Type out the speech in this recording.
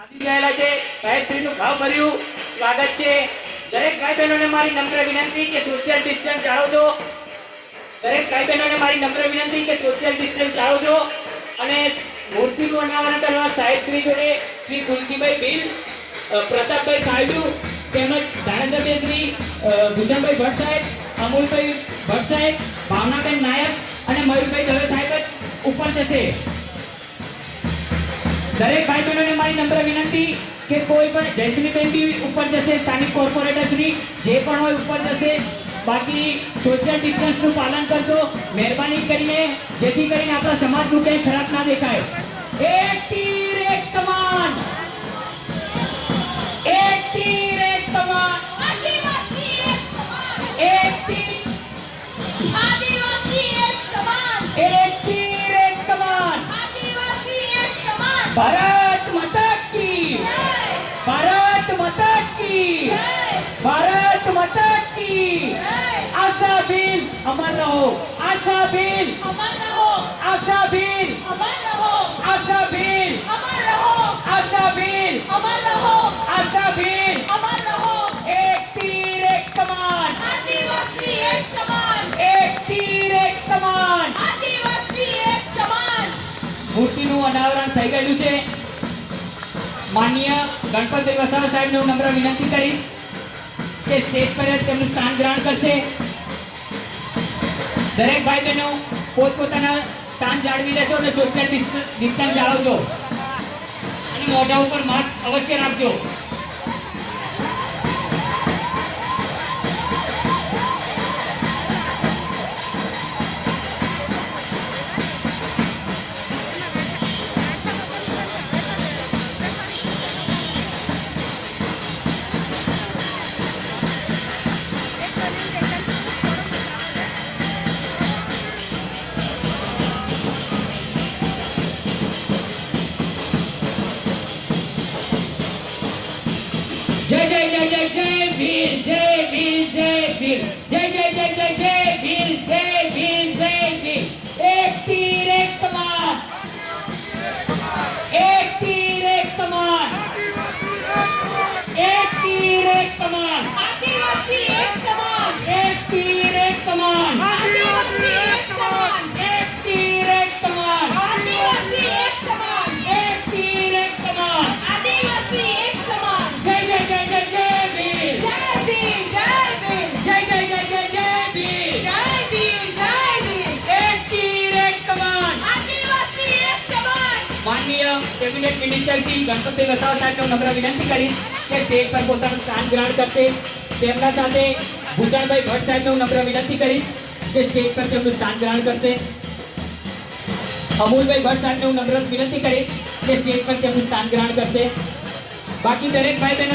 આવી ગયેલા છે સાહેબશ્રીનું ભાવભર્યું સ્વાગત છે. દરેક ભાઈ બહેનોને મારી નમ્ર વિનંતી કે સોશિયલ ડિસ્ટન્સ જાળવજો. દરેક ભાઈ બહેનોને મારી નમ્ર વિનંતી કે સોશિયલ ડિસ્ટન્સ જાળવજો. અને મૂર્તિનું અનાવરણ કરવા સાહેબશ્રી જોડે શ્રી તુલસીભાઈ ભીલ, પ્રતાપભાઈ ખાલડુ તેમજ ધારાસભ્ય શ્રી ભૂષણભાઈ ભટ્ટ સાહેબ, અમૂલભાઈ ભટ્ટ સાહેબ, ભાવનાબેન નાયક અને મયુરભાઈ દવે સાહેબ જ ઉપર જશે. દરેક ભાઈ બહેનોને મારી નમ્ર વિનંતી કે કોઈ પણ જયશ્રીબેન બી ઉપર જશે, સ્થાનિક કોર્પોરેટર શ્રી જે પણ હોય ઉપર જશે. બાકી સોશિયલ ડિસ્ટન્સનું પાલન કરજો મહેરબાની કરીને, જેથી કરીને આપણા સમાજનું કંઈ ખરાબ ના દેખાય. એક તીર એક કમાન, એક તીર એક કમાન, આદિવાસી એક સમાન, એક તીર, આદિવાસી એક સમાન, એક તીર એક કમાન. આદિવાસી એક સમાન. ભારત માતા કી, જય, ભારત માતા કી, જય, ભારત માતા કી. જય. આશા બેન અમર રહો, આશા બેન, અમર રહો, આશા બેન, અમર રહો, આશા બેન, અમર રહો, આશા બેન, અમર રહો, આશા બેન. અમર રહો. એક તીર એક કમાન, આદિવાસી એક સમાન, એક તીર એક કમાન. આદિવાસી એક સમાન. મૂર્તિનું અનાવરણ થઈ ગયું છે. માનનીય ગણપતભાઈ વસાવા સાહેબને હું નમ્ર વિનંતી કરીશ કે સ્ટેજ પર જ તેમનું સ્થાન ગ્રહણ કરશે. દરેક ભાઈ બહેનો પોતપોતાના સ્થાન જાળવી લેશો અને સોશિયલ ડિસ્ટન્સ જાળવજો અને મોઢા ઉપર માસ્ક અવશ્ય રાખજો. જય જય જય જય જય વીર, જય વીર, જય વીર, જય જય જય જય જય વીર, જય વીર, જય વીર. એક તીર એક કમાન, એક તીર એક કમાન, એક તીર એક કમાન, આદિવાસી એક સમાન, એક તીર એક કમાન, આદિવાસી એક સમાન, એક તીર એક કમાન, આદિવાસી એક સમાન, એક તીર એક કમાન. આદિવાસી એક સમાન. જય જય જય જય જય વીર, જય વીર, જય વીર, જય જય જય જય જય વીર. જય વીર, જય વીર. એક તીર એક કમાન. આદિવાસી એક સમાન. માનનીય કેબિનેટ મિનિસ્ટર શ્રી ગણપતભાઈ વસાવા સાહેબને હું નમ્ર વિનંતી કરીશ કે સ્ટેજ પર પોતાનું સ્થાન ગ્રહણ કરશે. તેમના સાથે ભૂષણભાઈ ભટ્ટ સાહેબને હું નમ્ર વિનંતી કરીશ કે સ્ટેજ પર તેમનું સ્થાન ગ્રહણ કરશે. અમૂલભાઈ ભટ્ટ સાહેબને હું નમ્ર વિનંતી કરીશ કે સ્ટેજ પર તેમનું સ્થાન ગ્રહણ કરશે. બાકી દરેક ભાઈ બહેનો